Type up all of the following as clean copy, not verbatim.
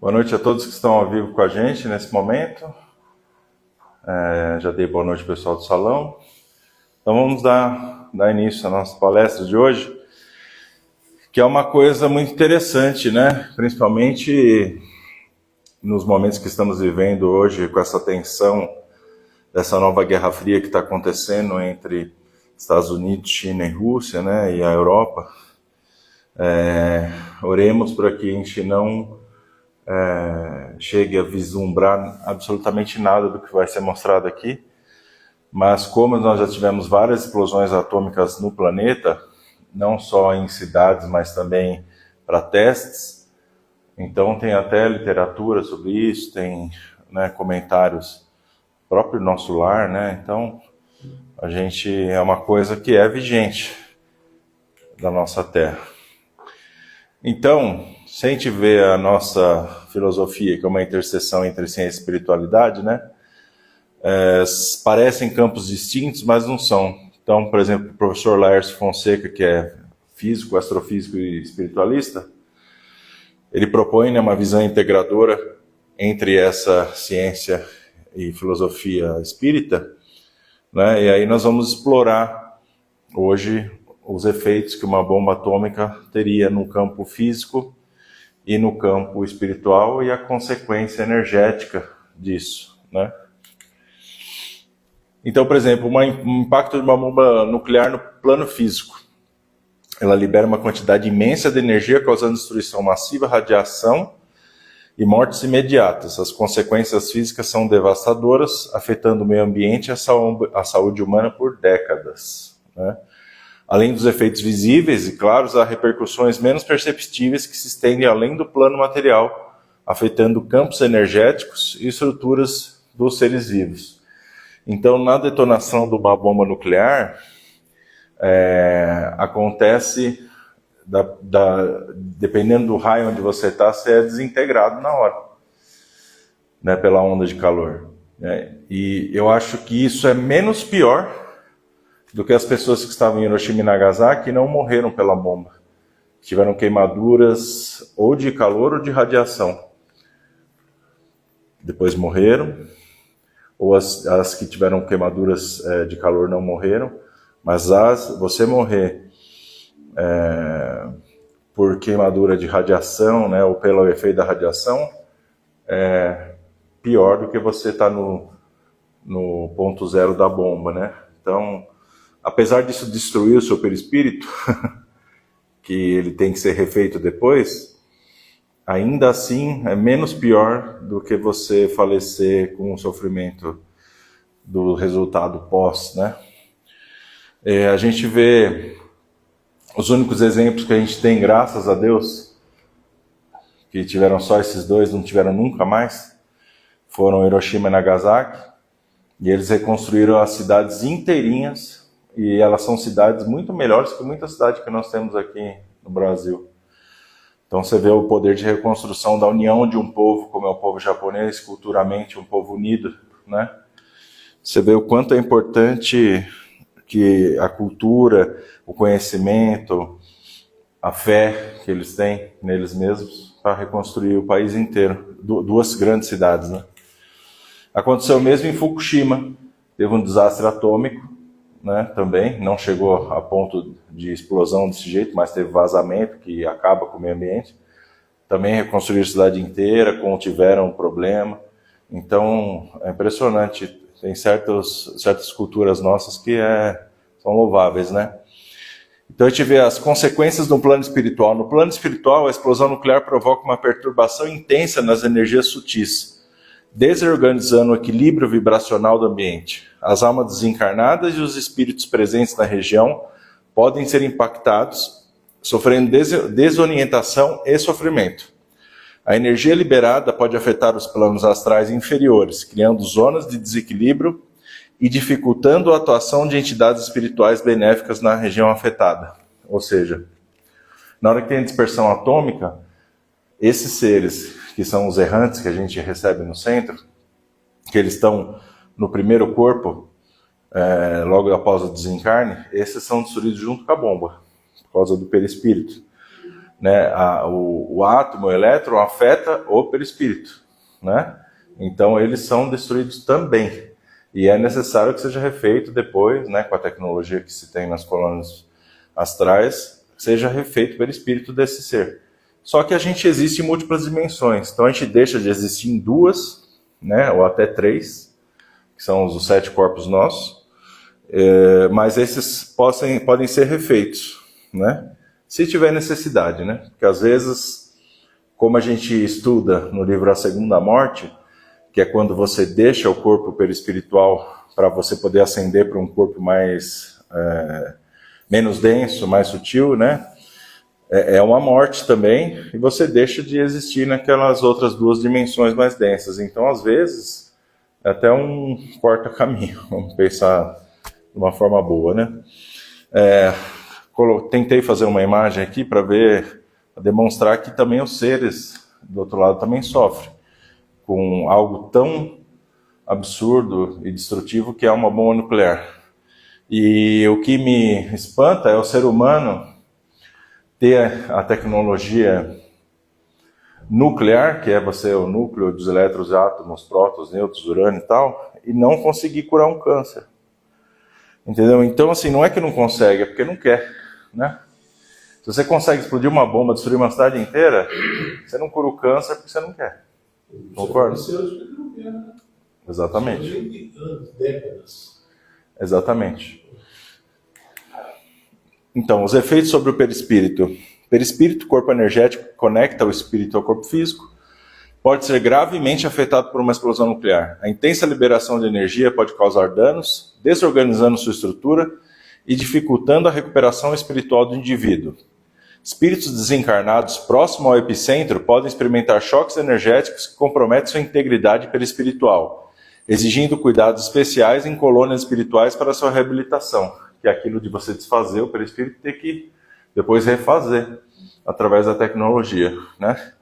Boa noite a todos que estão ao vivo com a gente nesse momento. Já dei boa noite ao pessoal do salão. Então vamos dar início à nossa palestra de hoje, que é uma coisa muito interessante, né? Principalmente nos momentos que estamos vivendo hoje, com essa tensão dessa nova Guerra Fria que está acontecendo entre Estados Unidos, China e Rússia, né? E a Europa. Oremos para que a gente não chegue a vislumbrar absolutamente nada do que vai ser mostrado aqui, mas como nós já tivemos várias explosões atômicas no planeta, não só em cidades, mas também para testes, então tem até literatura sobre isso, tem, né, comentários próprio do nosso lar, né? Então a gente é uma coisa que é vigente da nossa Terra. Então, se a gente vê a nossa filosofia, que é uma interseção entre ciência e espiritualidade, né? Parecem campos distintos, mas não são. Então, por exemplo, o professor Laércio Fonseca, que é físico, astrofísico e espiritualista, ele propõe, né, uma visão integradora entre essa ciência e filosofia espírita, né? E aí nós vamos explorar hoje os efeitos que uma bomba atômica teria no campo físico e no campo espiritual e a consequência energética disso, né? Então, por exemplo, um impacto de uma bomba nuclear no plano físico. Ela libera uma quantidade imensa de energia, causando destruição massiva, radiação e mortes imediatas. As consequências físicas são devastadoras, afetando o meio ambiente e a saúde humana por décadas, né? Além dos efeitos visíveis e claros, há repercussões menos perceptíveis que se estendem além do plano material, afetando campos energéticos e estruturas dos seres vivos. Então, na detonação de uma bomba nuclear, acontece, dependendo do raio onde você está, você é desintegrado na hora, né, pela onda de calor. E eu acho que isso é menos pior do que as pessoas que estavam em Hiroshima e Nagasaki e não morreram pela bomba. Tiveram queimaduras ou de calor ou de radiação. Depois morreram, ou as que tiveram queimaduras de calor não morreram, mas você morrer por queimadura de radiação, né, ou pelo efeito da radiação, é pior do que você estar no ponto zero da bomba, né? Então, apesar disso destruir o seu perispírito, que ele tem que ser refeito depois, ainda assim é menos pior do que você falecer com o sofrimento do resultado pós, né? A gente vê os únicos exemplos que a gente tem, graças a Deus, que tiveram só esses dois, não tiveram nunca mais, foram Hiroshima e Nagasaki, e eles reconstruíram as cidades inteirinhas, e elas são cidades muito melhores que muitas cidades que nós temos aqui no Brasil. Então você vê o poder de reconstrução da união de um povo, como é o povo japonês, culturalmente um povo unido, né? Você vê o quanto é importante que a cultura, o conhecimento, a fé que eles têm neles mesmos para reconstruir o país inteiro. Duas grandes cidades, né? Aconteceu mesmo em Fukushima, teve um desastre atômico, né, também, não chegou a ponto de explosão desse jeito, mas teve vazamento que acaba com o meio ambiente. Também reconstruíram a cidade inteira, contiveram o problema. Então, é impressionante. Tem certas culturas nossas que são louváveis, né? Então, a gente vê as consequências no plano espiritual. No plano espiritual, a explosão nuclear provoca uma perturbação intensa nas energias sutis, desorganizando o equilíbrio vibracional do ambiente. As almas desencarnadas e os espíritos presentes na região podem ser impactados, sofrendo desorientação e sofrimento. A energia liberada pode afetar os planos astrais inferiores, criando zonas de desequilíbrio e dificultando a atuação de entidades espirituais benéficas na região afetada. Ou seja, na hora que tem dispersão atômica, esses seres, que são os errantes que a gente recebe no centro, que eles estão no primeiro corpo, logo após o desencarne, esses são destruídos junto com a bomba, por causa do perispírito. né, o átomo, o elétron, afeta o perispírito, né? Então eles são destruídos também. E é necessário que seja refeito depois, né, com a tecnologia que se tem nas colônias astrais, seja refeito o perispírito desse ser. Só que a gente existe em múltiplas dimensões, então a gente deixa de existir em 2, né, ou até 3, que são os 7 corpos nossos, mas esses podem ser refeitos, né, se tiver necessidade, né, porque às vezes, como a gente estuda no livro A Segunda Morte, que é quando você deixa o corpo perispiritual para você poder ascender para um corpo menos denso, mais sutil, né? É uma morte também, e você deixa de existir naquelas outras 2 dimensões mais densas. Então, às vezes, é até um corta-caminho, vamos pensar de uma forma boa, né? Tentei fazer uma imagem aqui para demonstrar que também os seres do outro lado também sofrem com algo tão absurdo e destrutivo que é uma bomba nuclear. E o que me espanta é o ser humano ter a tecnologia nuclear, que é o núcleo dos elétrons, átomos, prótons, nêutrons, urânio e tal, e não conseguir curar um câncer. Entendeu? Então, assim, não é que não consegue, é porque não quer, né? Se você consegue explodir uma bomba, destruir uma cidade inteira, você não cura o câncer porque você não quer. Concorda? Exatamente. Exatamente. Então, os efeitos sobre o perispírito. Perispírito, corpo energético, conecta o espírito ao corpo físico, pode ser gravemente afetado por uma explosão nuclear. A intensa liberação de energia pode causar danos, desorganizando sua estrutura e dificultando a recuperação espiritual do indivíduo. Espíritos desencarnados próximo ao epicentro podem experimentar choques energéticos que comprometem sua integridade perispiritual, exigindo cuidados especiais em colônias espirituais para sua reabilitação, que é aquilo de você desfazer o perispírito e ter que depois refazer através da tecnologia, né?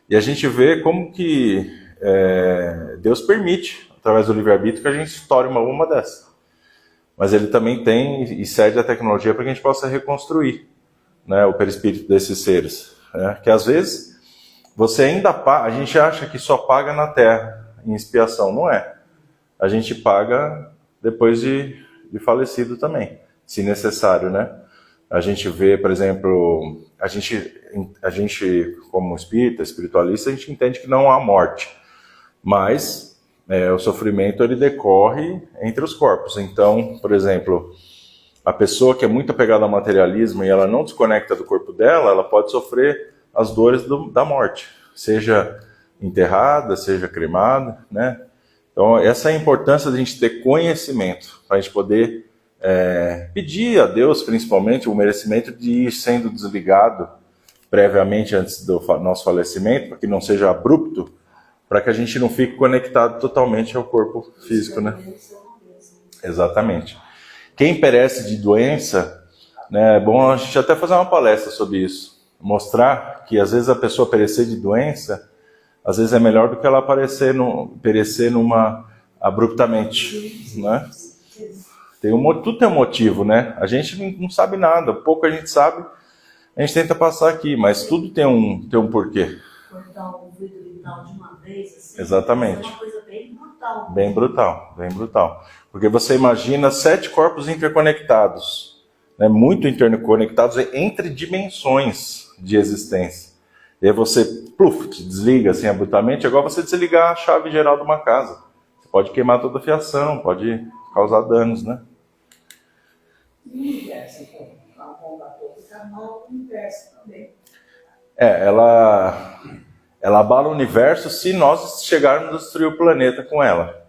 E a gente vê como que Deus permite, através do livre-arbítrio, que a gente estoure uma bomba dessa. Mas ele também tem e cede a tecnologia para que a gente possa reconstruir, né, o perispírito desses seres. Né? Que às vezes você ainda paga, a gente acha que só paga na Terra, em expiação. Não é. A gente paga depois de falecido também, se necessário, né? A gente vê, por exemplo, a gente como espírita, espiritualista, a gente entende que não há morte, mas o sofrimento ele decorre entre os corpos. Então, por exemplo, a pessoa que é muito apegada ao materialismo e ela não desconecta do corpo dela, ela pode sofrer as dores da morte, seja enterrada, seja cremada, né? Então, essa é a importância de a gente ter conhecimento, para a gente poder pedir a Deus, principalmente, o merecimento de ir sendo desligado previamente antes do nosso falecimento, para que não seja abrupto, para que a gente não fique conectado totalmente ao corpo físico, né? Exatamente. Quem perece de doença, né, é bom a gente até fazer uma palestra sobre isso, mostrar que às vezes a pessoa perecer de doença, às vezes é melhor do que ela perecer abruptamente, né? Tudo tem um motivo, né? A gente não sabe nada, pouco a gente sabe, a gente tenta passar aqui, mas tudo tem um porquê. Cortar o vidro vital de uma vez, assim, exatamente. É uma coisa bem brutal. Bem brutal, bem brutal. Porque você imagina 7 corpos interconectados, né? Muito interconectados entre dimensões de existência. E aí você, te desliga assim abruptamente, é igual você desligar a chave geral de uma casa. Você pode queimar toda a fiação, pode causar danos, né? E o universo, então, a bomba atômica abala o universo também. Ela abala o universo se nós chegarmos a destruir o planeta com ela.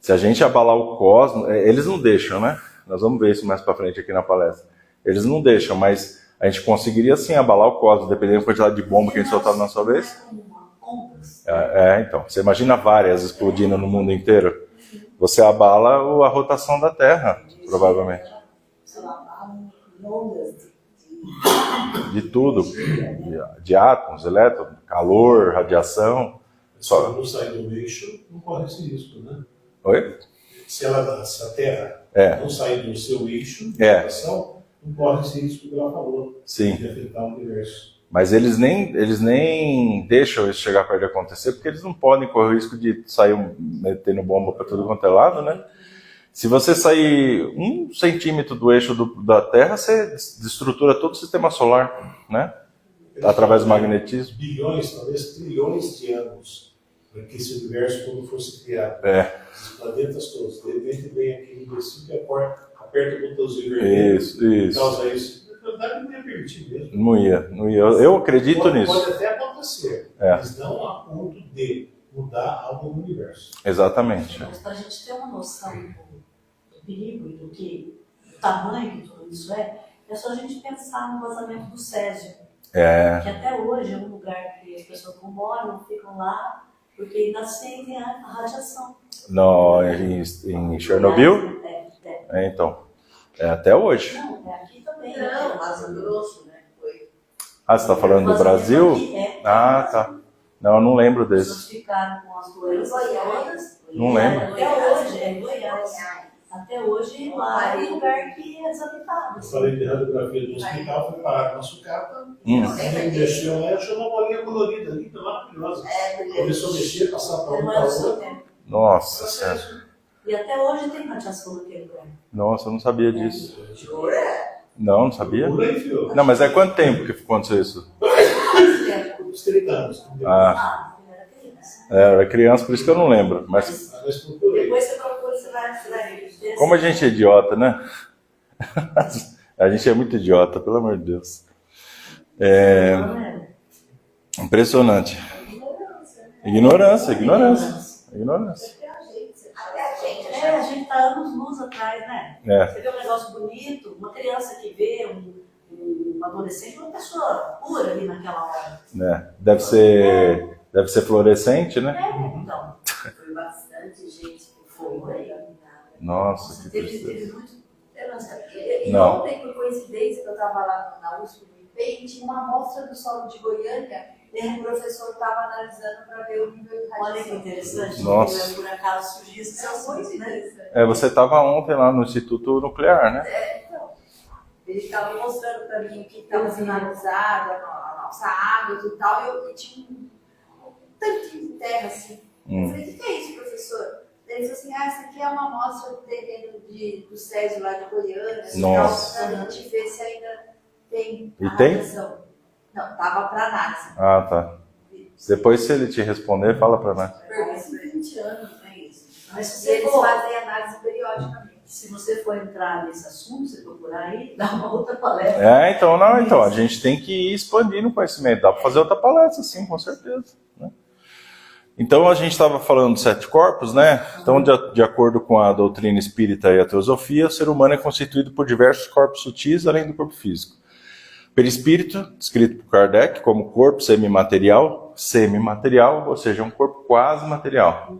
Se a gente abalar o cosmos, eles não deixam, né? Nós vamos ver isso mais pra frente aqui na palestra. Eles não deixam, mas a gente conseguiria sim abalar o cosmos, dependendo da quantidade de bomba que a gente soltar na sua vez. Então, você imagina várias explodindo no mundo inteiro. Você abala a rotação da Terra, provavelmente. De tudo. De átomos, elétrons, calor, radiação. Se ela não sair do eixo, não corre esse risco, né? Oi? Se a Terra não sair do seu eixo, não corre esse risco que ela falou. Sim. De afetar o universo. Mas eles nem deixam isso chegar perto de acontecer, porque eles não podem correr o risco de sair metendo bomba para tudo quanto é lado, né? Se você sair 1 centímetro do eixo da Terra, você destrutura todo o sistema solar, né? Através do magnetismo. Bilhões, talvez trilhões de anos para que esse universo todo fosse criado. Os planetas todos. De repente vem aquele imbecil que aperta o botãozinho vermelho. Isso. Causa isso. Na verdade, não ia permitir mesmo. Não ia. Eu acredito nisso. Pode até acontecer, mas não a ponto de mudar algo no universo. Exatamente. Mas para a gente ter uma noção do perigo e do tamanho que tudo isso é só a gente pensar no vazamento do Césio. Que até hoje é um lugar que as pessoas não moram, ficam lá, porque ainda sentem a radiação. Em Chernobyl? Então. Até hoje. Não, aqui também. Não, Mato Grosso, né? Foi. Você está falando do Brasil? Tá. Não, eu não lembro As desse. pessoas ficaram com as doenças todas. Não lembro. Até hoje, em Goiás. Até hoje, lá é um lugar que é desabitado. Eu falei de radiografia do hospital, foi parar na sucata. Hum. Ele mexeu lá e achou uma bolinha colorida ali, maravilhosa. Começou a mexer, passar para um Não para é o o seu outro. tempo. Nossa Senhora. E até hoje tem radiação naquele lugar. Nossa, eu não sabia disso. Jura? Não sabia? Por aí, filho. Não, mas é quanto tempo que aconteceu isso? Uns 30 anos. Eu era criança. Eu era criança, por isso que eu não lembro. Mas Mas procurei. Depois você procura, você vai ver. como a gente é idiota, né? A gente é muito idiota, pelo amor de Deus. Impressionante. Ignorância. A gente tá anos-luz atrás, né? Você vê um negócio bonito, uma criança que vê um adolescente, uma pessoa pura ali naquela hora. Deve ser fluorescente, né? Então, Foi bastante gente que foi. Nossa, que tristeza. Teve muito. E Não. ontem, por coincidência, que eu estava lá na USP no IPEI, tinha uma amostra do solo de Goiânia e o professor estava analisando para ver o nível de radiação. Olha que interessante. Nossa. Por acaso surgisse Isso é muito interessante. Você estava ontem lá no Instituto Nuclear, né? Então, ele estava mostrando para mim o que estava sendo analisado, a nossa água e tal, e tinha um tanquinho de terra assim. Eu falei, o que é isso, professor? Ele disse assim, essa aqui é uma amostra do terreno do Césio lá de Goiânia. Nossa. Para a gente ver se ainda tem E a tem? radiação. Não, estava para análise. Tá. Depois, se ele te responder, fala pra nós. Faz 20 anos, né, isso. Mas se E você eles for, fazem análise periodicamente. se você for entrar nesse assunto, você procurar aí, dá uma outra palestra. Então, a gente tem que ir expandindo o conhecimento. Dá pra fazer outra palestra, sim, com certeza. Né? Então, a gente estava falando dos 7 corpos, né? Então, de acordo com a doutrina espírita e a teosofia, o ser humano é constituído por diversos corpos sutis, além do corpo físico. O perispírito, descrito por Kardec como corpo semimaterial, ou seja, um corpo quase material.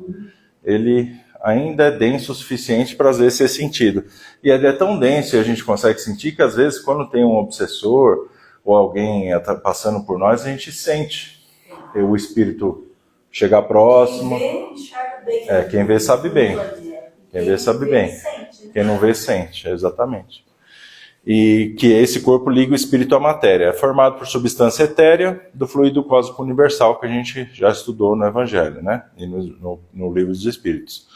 Ele ainda é denso o suficiente para às vezes ser sentido. E ele é tão denso e a gente consegue sentir que às vezes quando tem um obsessor ou alguém passando por nós, a gente sente o espírito chegar próximo. Quem vê, enxerga bem. Quem vê sabe bem. Quem vê sabe bem. Sente, né? Quem não vê sente, exatamente. E que esse corpo liga o espírito à matéria. É formado por substância etérea do fluido cósmico universal que a gente já estudou no Evangelho, né? E no Livro dos Espíritos.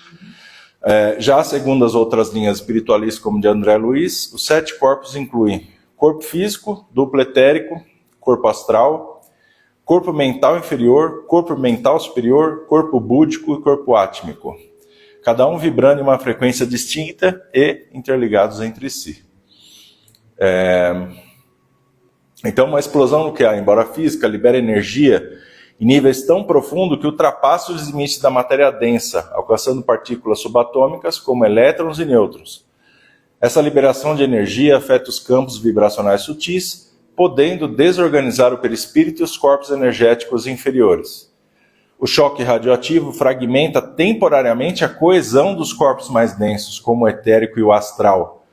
Já segundo as outras linhas espiritualistas, como de André Luiz, os 7 corpos incluem corpo físico, duplo etérico, corpo astral, corpo mental inferior, corpo mental superior, corpo búdico e corpo átmico. Cada um vibrando em uma frequência distinta e interligados entre si. Então, uma explosão nuclear, embora física, libera energia em níveis tão profundos que ultrapassa os limites da matéria densa, alcançando partículas subatômicas como elétrons e nêutrons. Essa liberação de energia afeta os campos vibracionais sutis, podendo desorganizar o perispírito e os corpos energéticos inferiores. O choque radioativo fragmenta temporariamente a coesão dos corpos mais densos, como o etérico e o astral,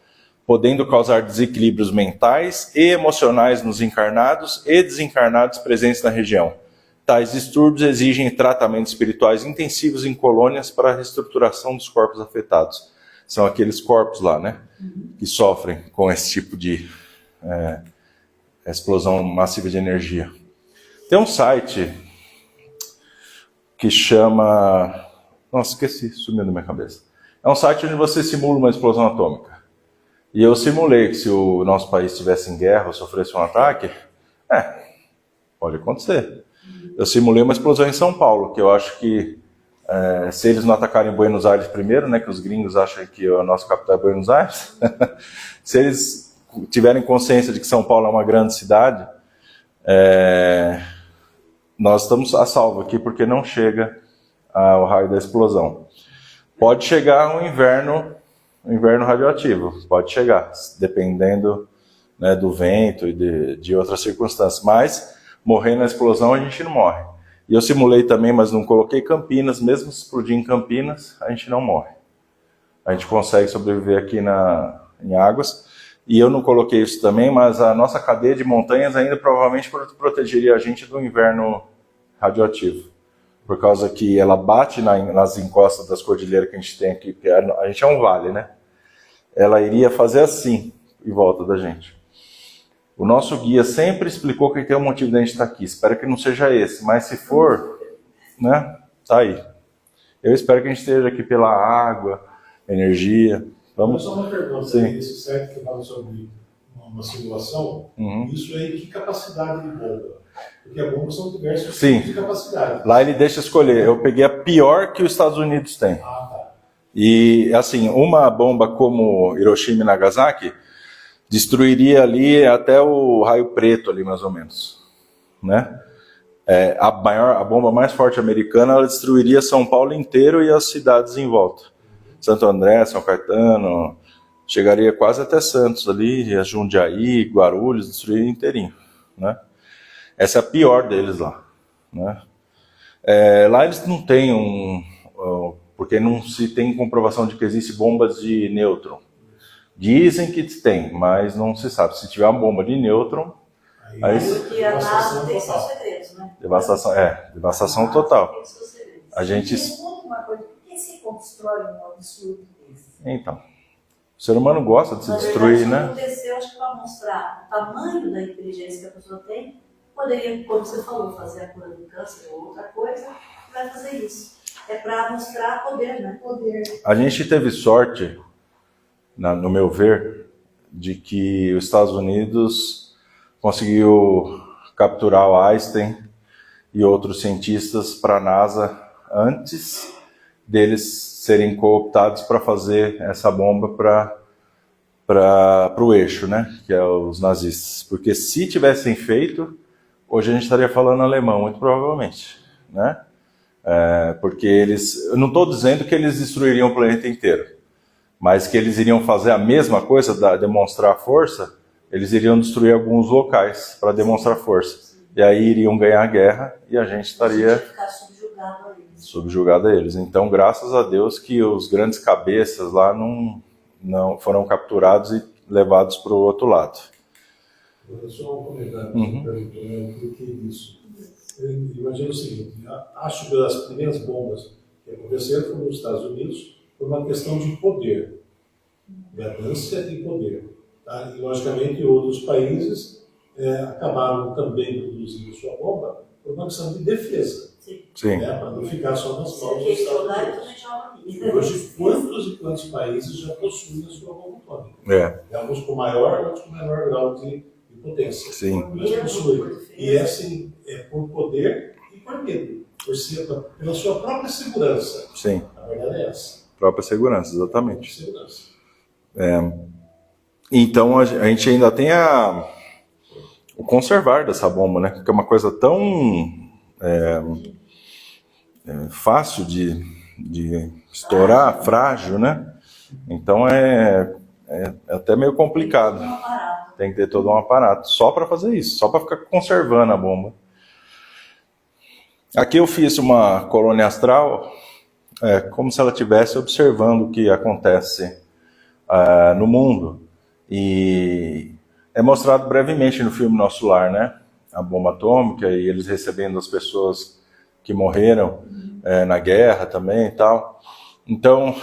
podendo causar desequilíbrios mentais e emocionais nos encarnados e desencarnados presentes na região. Tais distúrbios exigem tratamentos espirituais intensivos em colônias para a reestruturação dos corpos afetados. São aqueles corpos lá, né, que sofrem com esse tipo de explosão massiva de energia. Tem um site que chama... Nossa, esqueci, sumiu da minha cabeça. É um site onde você simula uma explosão atômica. E eu simulei que se o nosso país estivesse em guerra ou sofresse um ataque, pode acontecer. Eu simulei uma explosão em São Paulo, que eu acho que se eles não atacarem Buenos Aires primeiro, né, que os gringos acham que a nossa capital é Buenos Aires, se eles tiverem consciência de que São Paulo é uma grande cidade, nós estamos a salvo aqui porque não chega o raio da explosão. Pode chegar um inverno radioativo, pode chegar, dependendo, né, do vento e de outras circunstâncias, mas morrer na explosão a gente não morre. E eu simulei também, mas não coloquei Campinas, mesmo se explodir em Campinas, a gente não morre. A gente consegue sobreviver aqui em Águas. E eu não coloquei isso também, mas a nossa cadeia de montanhas ainda provavelmente protegeria a gente do inverno radioativo. Por causa que ela bate nas encostas das cordilheiras que a gente tem aqui, porque a gente é um vale, né? Ela iria fazer assim, em volta da gente. O nosso guia sempre explicou que tem um motivo da gente estar aqui. Espero que não seja esse, mas se for, né, tá aí. Eu espero que a gente esteja aqui pela água, energia. Vamos. Só uma pergunta. Sim. Esse site que fala sobre uma simulação, isso aí, que capacidade de bomba? Porque a bomba são diversos tipos de capacidade. Lá ele deixa escolher. Eu peguei a pior que os Estados Unidos têm. Tá. E, assim, uma bomba como Hiroshima e Nagasaki destruiria ali até o Raio Preto, ali mais ou menos, né? A bomba mais forte americana, ela destruiria São Paulo inteiro e as cidades em volta. Santo André, São Caetano, chegaria quase até Santos ali, Jundiaí, Guarulhos, destruiria inteirinho, né? Essa é a pior deles lá, né? Lá eles não têm porque não se tem comprovação de que existe bombas de nêutron. Dizem que tem, mas não se sabe. Se tiver uma bomba de nêutron, aí porque a NASA tem seus segredos, né? Devastação total. A gente... Uma coisa, por que se constrói um absurdo desse? Então, o ser humano gosta de se destruir, né? Aconteceu, acho que para mostrar o tamanho da inteligência que a pessoa tem, poderia, como você falou, fazer a cura do câncer ou outra coisa, vai fazer isso. É para mostrar poder, né? Poder. A gente teve sorte, no meu ver, de que os Estados Unidos conseguiu capturar o Einstein e outros cientistas para a NASA antes deles serem cooptados para fazer essa bomba para o eixo, né? Que é os nazistas. Porque se tivessem feito, hoje a gente estaria falando alemão, muito provavelmente, né? Porque eu não estou dizendo que eles destruiriam o planeta inteiro, mas que eles iriam fazer a mesma coisa, demonstrar força, eles iriam destruir alguns locais para demonstrar força. E aí iriam ganhar a guerra e a gente estaria ficar subjugado a eles. Então, graças a Deus que os grandes cabeças lá não foram capturados e levados para o outro lado. Só um comentário por que disso. Eu imagino o seguinte, acho que as primeiras bombas que aconteceram foram nos Estados Unidos por uma questão de poder, ganância e poder. Tá? E, logicamente, outros países acabaram também produzindo sua bomba por uma questão de defesa. Sim. Para não ficar só nas mãos dos Estados Unidos. Hoje, quantos e quantos países já possuem a sua bomba atômica? Alguns com maior, outros com menor grau de potência. Sim. E assim, por poder e por medo. Pela sua própria segurança. Sim. A verdade é essa. Própria segurança, exatamente. Segurança. Então a gente ainda tem o conservar dessa bomba, né? Que é uma coisa tão fácil de estourar, frágil, né? Então é até meio complicado. Tem que ter todo um aparato só para fazer isso, só para ficar conservando a bomba. Aqui eu fiz uma colônia astral, como se ela estivesse observando o que acontece no mundo. E é mostrado brevemente no filme Nosso Lar, né? A bomba atômica e eles recebendo as pessoas que morreram na guerra também e tal. Então,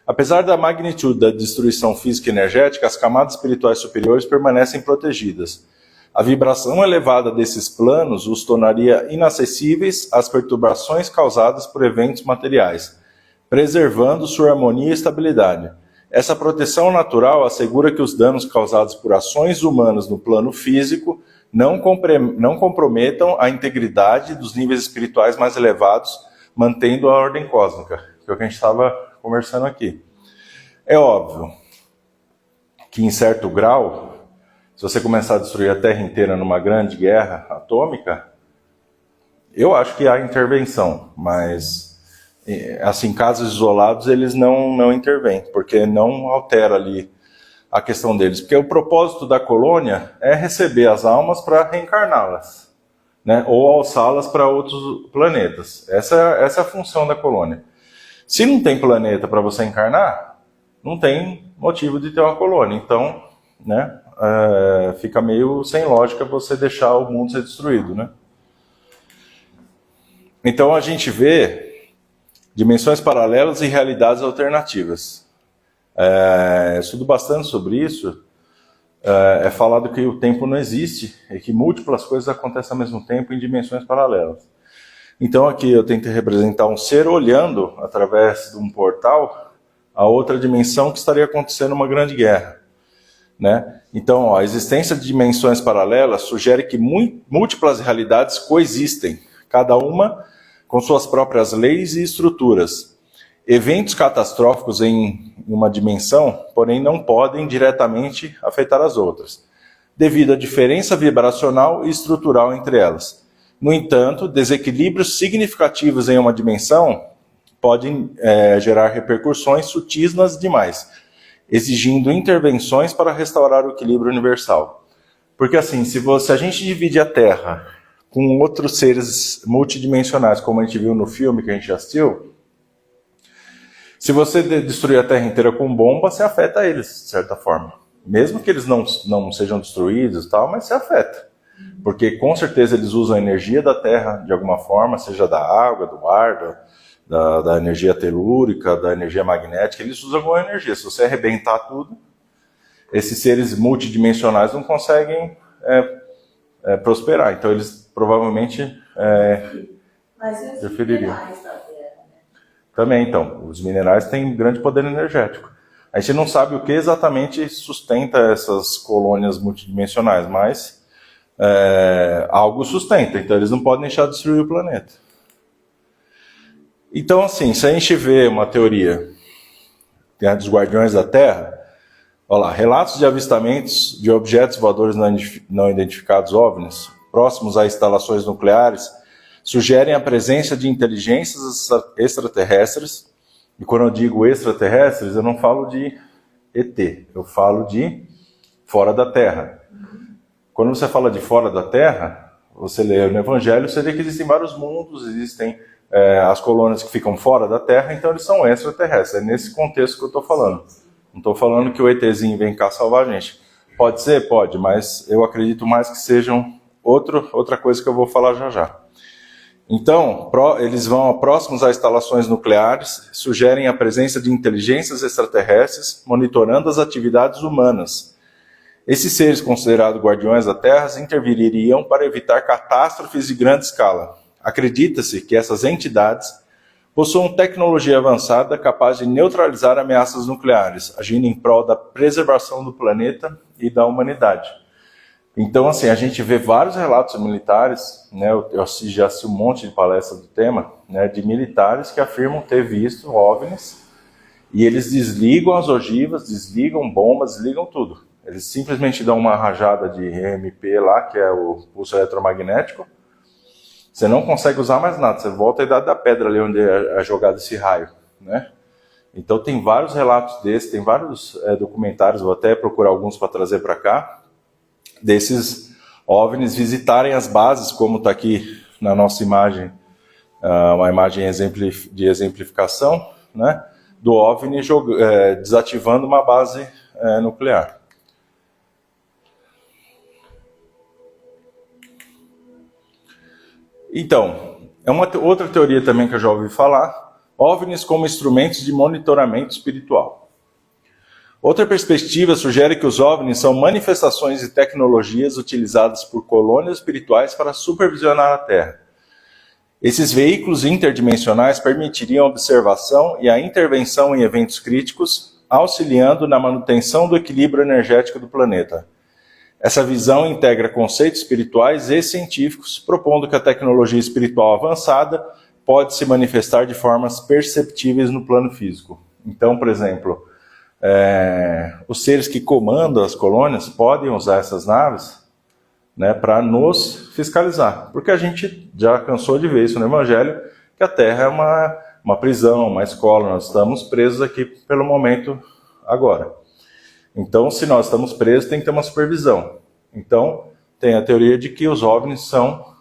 Apesar da magnitude da destruição física e energética, as camadas espirituais superiores permanecem protegidas. A vibração elevada desses planos os tornaria inacessíveis às perturbações causadas por eventos materiais, preservando sua harmonia e estabilidade. Essa proteção natural assegura que os danos causados por ações humanas no plano físico não comprometam a integridade dos níveis espirituais mais elevados, mantendo a ordem cósmica, que é o que a gente estava conversando aqui. É óbvio que, em certo grau, se você começar a destruir a Terra inteira numa grande guerra atômica, eu acho que há intervenção, mas, assim, casos isolados, eles não intervêm, porque não altera ali a questão deles. Porque o propósito da colônia é receber as almas para reencarná-las, né? Ou alçá-las para outros planetas. Essa é a função da colônia. Se não tem planeta para você encarnar, não tem motivo de ter uma colônia. Então, né, fica meio sem lógica você deixar o mundo ser destruído, né? Então a gente vê dimensões paralelas e realidades alternativas. Estudo bastante sobre isso. É falado que o tempo não existe e que múltiplas coisas acontecem ao mesmo tempo em dimensões paralelas. Então aqui eu tentei representar um ser olhando através de um portal a outra dimensão que estaria acontecendo uma grande guerra, né? Então, a existência de dimensões paralelas sugere que múltiplas realidades coexistem, cada uma com suas próprias leis e estruturas. Eventos catastróficos em uma dimensão, porém, não podem diretamente afetar as outras, devido à diferença vibracional e estrutural entre elas. No entanto, desequilíbrios significativos em uma dimensão podem gerar repercussões sutis nas demais, exigindo intervenções para restaurar o equilíbrio universal. Porque assim, se a gente divide a Terra com outros seres multidimensionais, como a gente viu no filme que a gente assistiu, se você destruir a Terra inteira com bomba, você afeta eles, de certa forma. Mesmo que eles não sejam destruídos e tal, mas se afeta. Porque com certeza eles usam a energia da Terra de alguma forma, seja da água, do ar, da energia telúrica, da energia magnética, eles usam alguma energia. Se você arrebentar tudo, esses seres multidimensionais não conseguem prosperar. Então eles provavelmente Mas os prefeririam. minerais da Terra, né? Também, então, os minerais têm grande poder energético. A gente não sabe o que exatamente sustenta essas colônias multidimensionais, mas algo sustenta, então eles não podem deixar de destruir o planeta. Então, assim, se a gente vê uma teoria dos Guardiões da Terra, olha lá, relatos de avistamentos de objetos voadores não identificados, OVNIs, próximos a instalações nucleares, sugerem a presença de inteligências extraterrestres. E quando eu digo extraterrestres, eu não falo de ET, eu falo de fora da Terra. Quando você fala de fora da Terra, você lê no Evangelho, você vê que existem vários mundos, existem as colônias que ficam fora da Terra, então eles são extraterrestres. É nesse contexto que eu estou falando. Não estou falando que o ETzinho vem cá salvar a gente. Pode ser? Pode, mas eu acredito mais que sejam outra coisa que eu vou falar já já. Então, eles vão próximos a instalações nucleares, sugerem a presença de inteligências extraterrestres, monitorando as atividades humanas. Esses seres considerados guardiões da Terra interviriam para evitar catástrofes de grande escala. Acredita-se que essas entidades possuam tecnologia avançada capaz de neutralizar ameaças nucleares, agindo em prol da preservação do planeta e da humanidade. Então, assim, a gente vê vários relatos militares, né, eu já assisti um monte de palestras do tema, né, de militares que afirmam ter visto OVNIs, e eles desligam as ogivas, desligam bombas, desligam tudo. Eles simplesmente dão uma rajada de EMP lá, que é o pulso eletromagnético. Você não consegue usar mais nada, você volta à idade da pedra ali onde é jogado esse raio, né? Então tem vários relatos desses, tem vários documentários, vou até procurar alguns para trazer para cá, desses OVNIs visitarem as bases, como está aqui na nossa imagem, uma imagem de exemplificação, né, do OVNI desativando uma base nuclear. Então, é uma outra teoria também que eu já ouvi falar, OVNIs como instrumentos de monitoramento espiritual. Outra perspectiva sugere que os OVNIs são manifestações de tecnologias utilizadas por colônias espirituais para supervisionar a Terra. Esses veículos interdimensionais permitiriam a observação e a intervenção em eventos críticos, auxiliando na manutenção do equilíbrio energético do planeta. Essa visão integra conceitos espirituais e científicos, propondo que a tecnologia espiritual avançada pode se manifestar de formas perceptíveis no plano físico. Então, por exemplo, os seres que comandam as colônias podem usar essas naves, né, para nos fiscalizar. Porque a gente já cansou de ver isso no Evangelho, que a Terra é uma prisão, uma escola, nós estamos presos aqui pelo momento agora. Então, se nós estamos presos, tem que ter uma supervisão. Então, tem a teoria de que os OVNIs são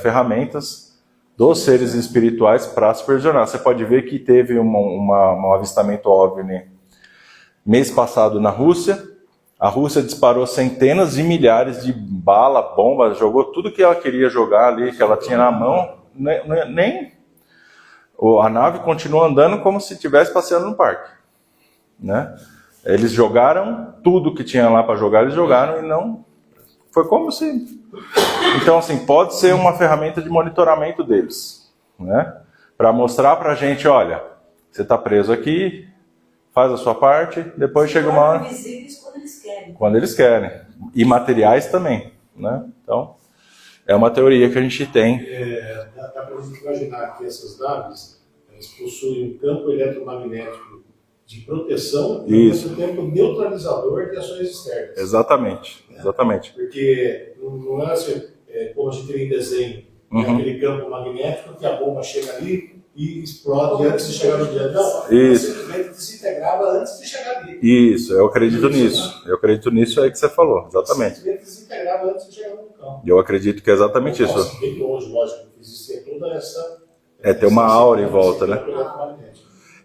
ferramentas dos seres espirituais para supervisionar. Você pode ver que teve um avistamento OVNI mês passado na Rússia. A Rússia disparou centenas de milhares de bala, bombas, jogou tudo que ela queria jogar ali, que ela tinha na mão. A nave continua andando como se estivesse passeando no parque, né? Eles jogaram tudo que tinha lá para jogar, eles jogaram e não... Foi como se... Então, assim, pode ser uma ferramenta de monitoramento deles, né? Para mostrar para a gente, olha, você está preso aqui, faz a sua parte, depois chega uma hora... Visíveis quando eles querem. Quando eles querem. E materiais também, né? Então, é uma teoria que a gente tem. Dá para a gente imaginar que essas naves possuem um campo eletromagnético de proteção e, ao mesmo tempo, neutralizador de ações externas. Exatamente, né? Exatamente. Porque não é assim, como a gente tem em desenho, aquele campo magnético que a bomba chega ali e explode antes de chegar no dia. Não, isso. Simplesmente desintegrava antes de chegar ali. Isso, eu acredito nisso. Eu acredito nisso aí que você falou, exatamente. Simplesmente desintegrava antes de chegar no vulcão. Eu acredito que é exatamente isso. Nossa, bem longe, lógico, existia toda essa... Ter uma aura em volta, né?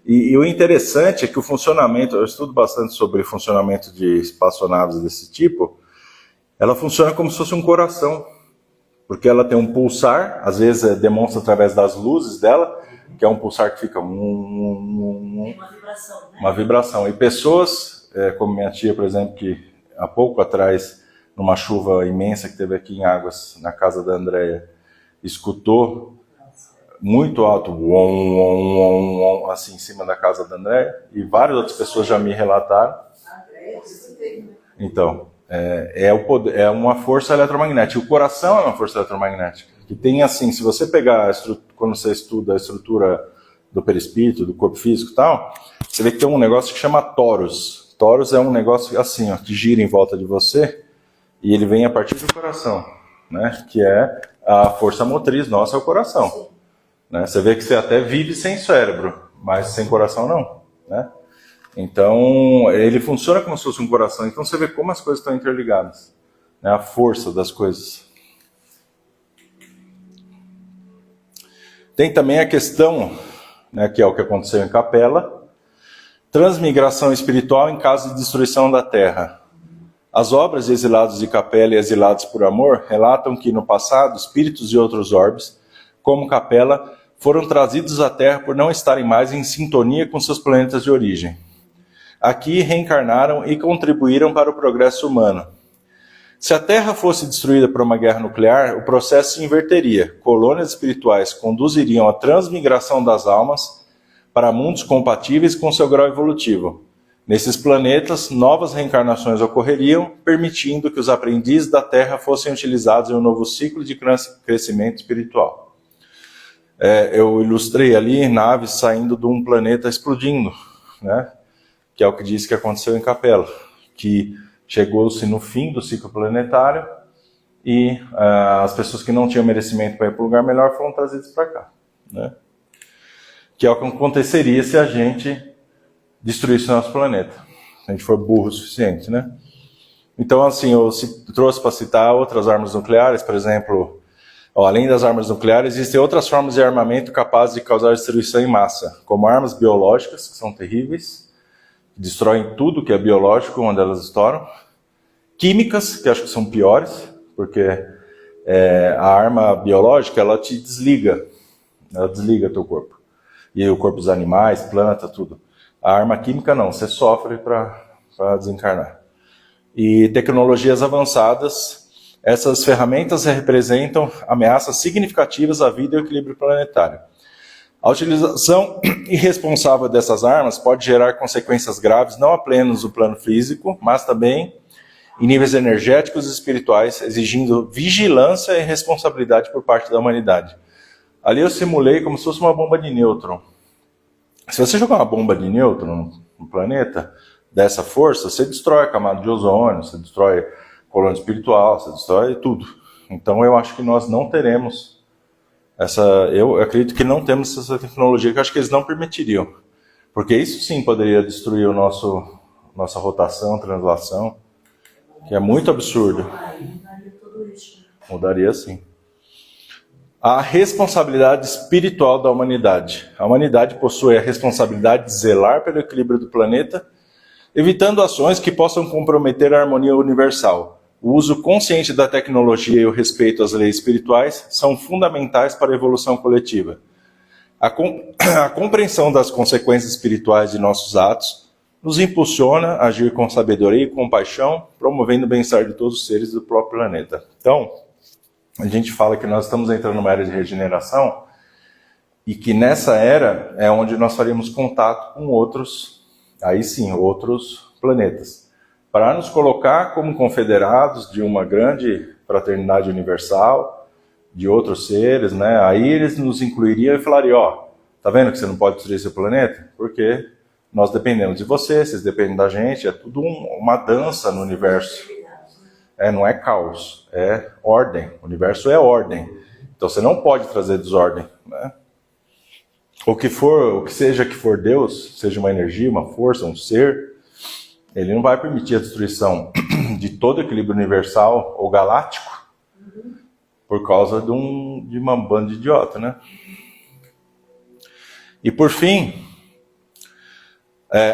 E o interessante é que o funcionamento, eu estudo bastante sobre o funcionamento de espaçonaves desse tipo, ela funciona como se fosse um coração, porque ela tem um pulsar, às vezes demonstra através das luzes dela, que é um pulsar que fica Tem uma vibração, né? uma vibração. E pessoas, como minha tia, por exemplo, que há pouco atrás, numa chuva imensa que teve aqui em Águas, na casa da Andréia, escutou muito alto, assim, em cima da casa da Andréia, e várias outras pessoas já me relataram. Então, é uma força eletromagnética. O coração é uma força eletromagnética. Que tem assim, se você pegar, quando você estuda a estrutura do perispírito, do corpo físico e tal, você vê que tem um negócio que chama torus. Torus é um negócio assim, ó, que gira em volta de você, e ele vem a partir do coração, né? Que é a força motriz nossa, é o coração. Né? Você vê que você até vive sem cérebro, mas sem coração não, né? Então, ele funciona como se fosse um coração. Então, você vê como as coisas estão interligadas, né? A força das coisas. Tem também a questão, né, que é o que aconteceu em Capela, transmigração espiritual em caso de destruição da Terra. As obras de Exilados de Capela e Exilados por Amor relatam que, no passado, espíritos de outros orbes, como Capela, foram trazidos à Terra por não estarem mais em sintonia com seus planetas de origem. Aqui reencarnaram e contribuíram para o progresso humano. Se a Terra fosse destruída por uma guerra nuclear, o processo se inverteria. Colônias espirituais conduziriam a transmigração das almas para mundos compatíveis com seu grau evolutivo. Nesses planetas, novas reencarnações ocorreriam, permitindo que os aprendizes da Terra fossem utilizados em um novo ciclo de crescimento espiritual. Eu ilustrei ali naves saindo de um planeta explodindo, né? Que é o que diz que aconteceu em Capela, que chegou-se no fim do ciclo planetário e as pessoas que não tinham merecimento para ir para um lugar melhor foram trazidas para cá, né? Que é o que aconteceria se a gente destruísse o nosso planeta, se a gente for burro o suficiente, né? Então, assim, eu trouxe para citar outras armas nucleares, por exemplo, além das armas nucleares, existem outras formas de armamento capazes de causar destruição em massa, como armas biológicas, que são terríveis, destroem tudo que é biológico onde elas estouram, químicas, que acho que são piores, porque a arma biológica, ela te desliga, ela desliga teu corpo. e o corpo dos animais, planta, tudo. A arma química não, você sofre para desencarnar. E tecnologias avançadas, essas ferramentas representam ameaças significativas à vida e ao equilíbrio planetário. A utilização irresponsável dessas armas pode gerar consequências graves não apenas no plano físico, mas também em níveis energéticos e espirituais, exigindo vigilância e responsabilidade por parte da humanidade. Ali eu simulei como se fosse uma bomba de nêutron. Se você jogar uma bomba de nêutron no planeta, dessa força, você destrói a camada de ozônio, você destrói a colônia espiritual, você destrói tudo. Então eu acho que nós não teremos eu acredito que não temos essa tecnologia, que eu acho que eles não permitiriam. Porque isso sim poderia destruir nossa rotação, translação, que é muito absurdo. Mudaria sim. A responsabilidade espiritual da humanidade. A humanidade possui a responsabilidade de zelar pelo equilíbrio do planeta, evitando ações que possam comprometer a harmonia universal. O uso consciente da tecnologia e o respeito às leis espirituais são fundamentais para a evolução coletiva. A compreensão das consequências espirituais de nossos atos nos impulsiona a agir com sabedoria e compaixão, promovendo o bem-estar de todos os seres do próprio planeta. Então, a gente fala que nós estamos entrando numa era de regeneração e que nessa era é onde nós faríamos contato com outros planetas, para nos colocar como confederados de uma grande fraternidade universal, de outros seres, né? Aí eles nos incluiriam e falariam, tá vendo que você não pode destruir seu planeta? Porque nós dependemos de vocês dependem da gente, é tudo uma dança no universo. Não é caos, é ordem, o universo é ordem. Então você não pode trazer desordem, né? O que seja que for Deus, seja uma energia, uma força, um ser, ele não vai permitir a destruição de todo o equilíbrio universal ou galáctico por causa de uma banda de idiota, né? E por fim,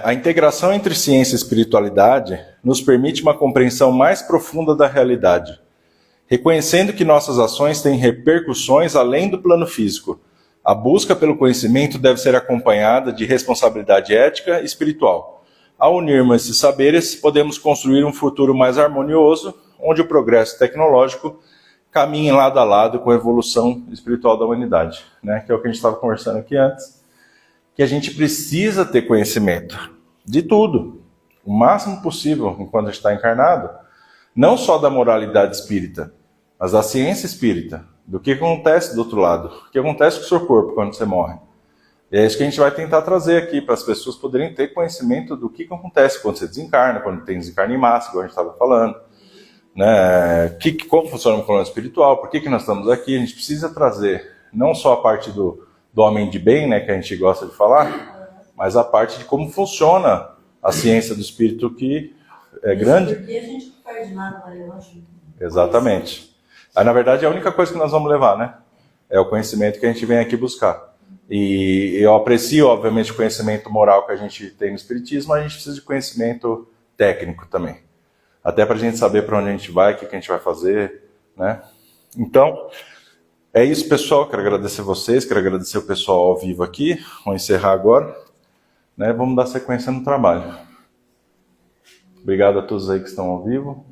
a integração entre ciência e espiritualidade nos permite uma compreensão mais profunda da realidade, reconhecendo que nossas ações têm repercussões além do plano físico. A busca pelo conhecimento deve ser acompanhada de responsabilidade ética e espiritual. Ao unirmos esses saberes, podemos construir um futuro mais harmonioso, onde o progresso tecnológico caminhe lado a lado com a evolução espiritual da humanidade, né? Que é o que a gente estava conversando aqui antes, que a gente precisa ter conhecimento de tudo, o máximo possível enquanto a gente está encarnado, não só da moralidade espírita, mas da ciência espírita, do que acontece do outro lado, o que acontece com o seu corpo quando você morre. E é isso que a gente vai tentar trazer aqui, para as pessoas poderem ter conhecimento do que acontece quando você desencarna, quando tem desencarne em massa, igual a gente estava falando. Né? Como funciona o plano espiritual, por que nós estamos aqui. A gente precisa trazer não só a parte do homem de bem, né, que a gente gosta de falar, mas a parte de como funciona a ciência do espírito, que é grande. Porque a gente não perde nada, vai levar junto. Exatamente. Aí, na verdade, é a única coisa que nós vamos levar, né? É o conhecimento que a gente vem aqui buscar. E eu aprecio, obviamente, o conhecimento moral que a gente tem no Espiritismo, mas a gente precisa de conhecimento técnico também. Até para a gente saber para onde a gente vai, o que a gente vai fazer, né? Então, é isso, pessoal. Quero agradecer vocês, quero agradecer o pessoal ao vivo aqui. Vamos encerrar agora, né? Vamos dar sequência no trabalho. Obrigado a todos aí que estão ao vivo.